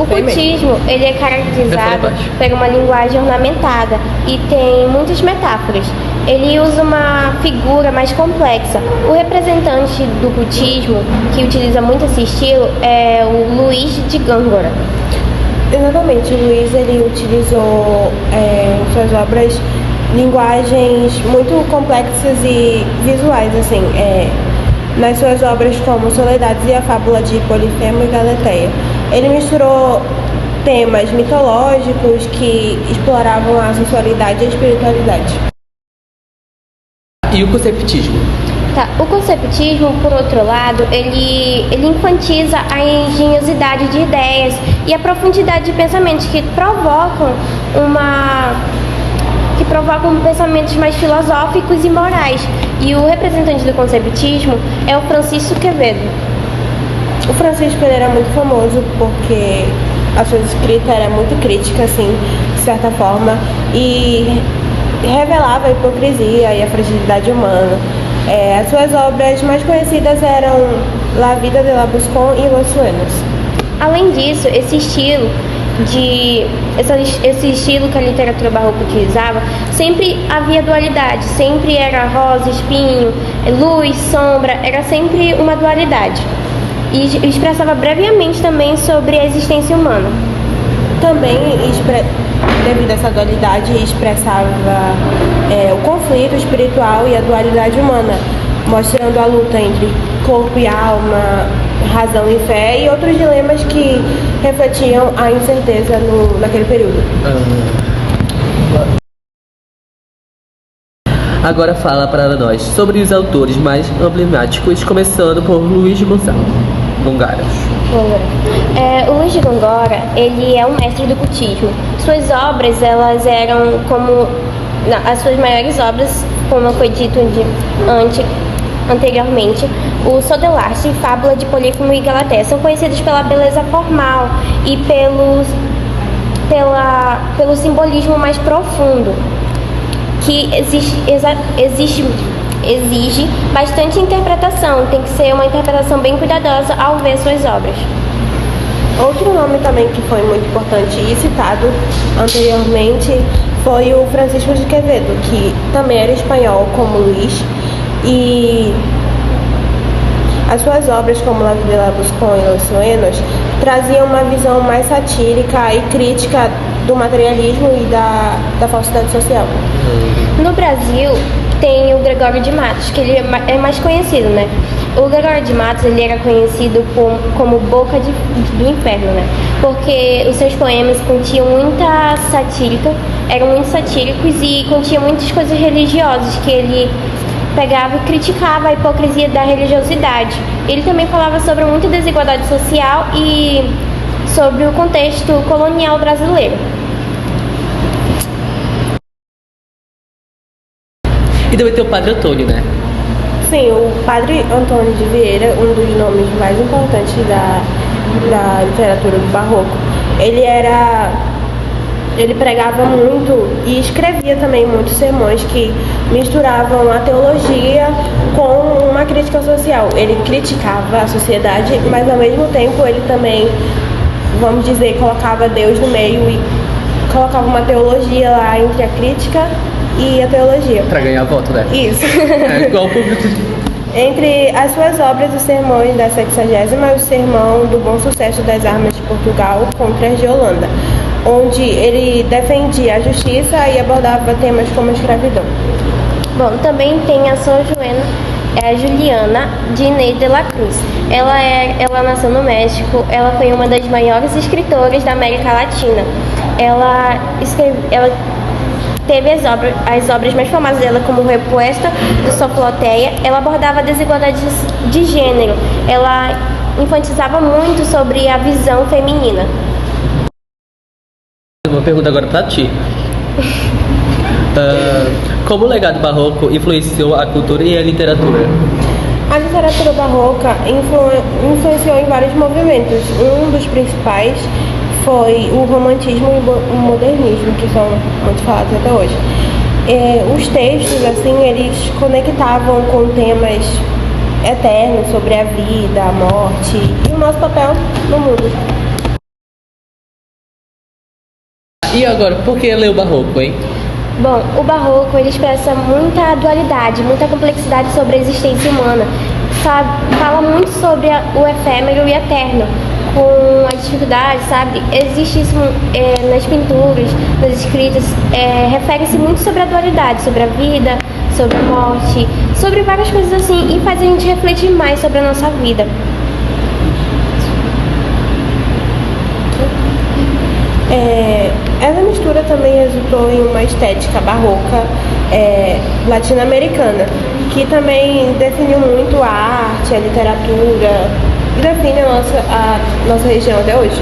O cultismo, ele é caracterizado por uma linguagem ornamentada e tem muitas metáforas. Ele usa uma figura mais complexa. O representante do cultismo, que utiliza muito esse estilo, é o Luís de Gângora. Exatamente, o Luís ele utilizou em suas obras linguagens muito complexas e visuais, assim, nas suas obras como Soledades e a Fábula de Polifemo e Galateia. Ele misturou temas mitológicos que exploravam a sensualidade e a espiritualidade. E o conceptismo? Tá. O conceptismo, por outro lado, ele infantiza a engenhosidade de ideias e a profundidade de pensamentos que provocam pensamentos mais filosóficos e morais. E o representante do conceptismo é o Francisco Quevedo. O Francisco ele era muito famoso porque a sua escrita era muito crítica, assim, de certa forma, e revelava a hipocrisia e a fragilidade humana. As suas obras mais conhecidas eram La Vida de la Buscón e Los Sueños. Além disso, esse estilo que a literatura barroca utilizava, sempre havia dualidade, sempre era rosa, espinho, luz, sombra, era sempre uma dualidade. E expressava brevemente também sobre a existência humana. Também, devido a essa dualidade, expressava o conflito espiritual e a dualidade humana, mostrando a luta entre corpo e alma, razão e fé, e outros dilemas que refletiam a incerteza naquele período. Agora fala para nós sobre os autores mais emblemáticos, começando por Luís de Gonçalo. Gongara. O Luís de Gongora, ele é um mestre do cultismo. Suas obras, elas eram as suas maiores obras, como foi dito anteriormente, o Sodelarte, Fábula de Polífemo e Galateia, são conhecidos pela beleza formal e pelo simbolismo mais profundo, que exige bastante interpretação, tem que ser uma interpretação bem cuidadosa ao ver suas obras. Outro nome também que foi muito importante e citado anteriormente foi o Francisco de Quevedo, que também era espanhol como Luís, e as suas obras como La Vida de la Buscón e Los Sueños traziam uma visão mais satírica e crítica do materialismo e da falsidade social. No Brasil tem o Gregório de Matos, que ele é mais conhecido, né? O Gregório de Matos, ele era conhecido como Boca do Inferno, né? Porque os seus poemas continham muita satírica, eram muito satíricos e continham muitas coisas religiosas que ele pegava e criticava a hipocrisia da religiosidade. Ele também falava sobre muita desigualdade social e sobre o contexto colonial brasileiro. E também tem o Padre Antônio, né? Sim, o Padre Antônio de Vieira, um dos nomes mais importantes da literatura do barroco. Ele pregava muito e escrevia também muitos sermões que misturavam a teologia com uma crítica social. Ele criticava a sociedade, mas ao mesmo tempo ele também, vamos dizer, colocava Deus no meio e colocava uma teologia lá entre a crítica e a teologia. Pra ganhar voto, né? Isso. É igual o público. Entre as suas obras, os sermões da 60ª e o sermão do Bom Sucesso das Armas de Portugal contra as de Holanda, onde ele defendia a justiça e abordava temas como a escravidão. Bom, também tem a São Juliana de Inés de la Cruz. Ela nasceu no México, ela foi uma das maiores escritoras da América Latina. Ela teve as obras mais famosas dela, como Repuesta de Sofloteia. Ela abordava a desigualdade de gênero. Ela enfatizava muito sobre a visão feminina. Uma pergunta agora pra ti. Como o legado barroco influenciou a cultura e a literatura? A literatura barroca influenciou em vários movimentos. Um dos principais foi o romantismo e o modernismo, que são muito falados até hoje. Os textos, assim, eles conectavam com temas eternos sobre a vida, a morte e o nosso papel no mundo. E agora, por que ler o barroco, hein? Bom, o barroco ele expressa muita dualidade, muita complexidade sobre a existência humana. Sabe? Fala muito sobre o efêmero e eterno, com as dificuldades, sabe? Existe isso nas pinturas, nas escritas, refere-se muito sobre a dualidade, sobre a vida, sobre a morte, sobre várias coisas assim, e faz a gente refletir mais sobre a nossa vida. Essa mistura também resultou em uma estética barroca latino-americana, que também definiu muito a arte, a literatura e define a nossa região até hoje.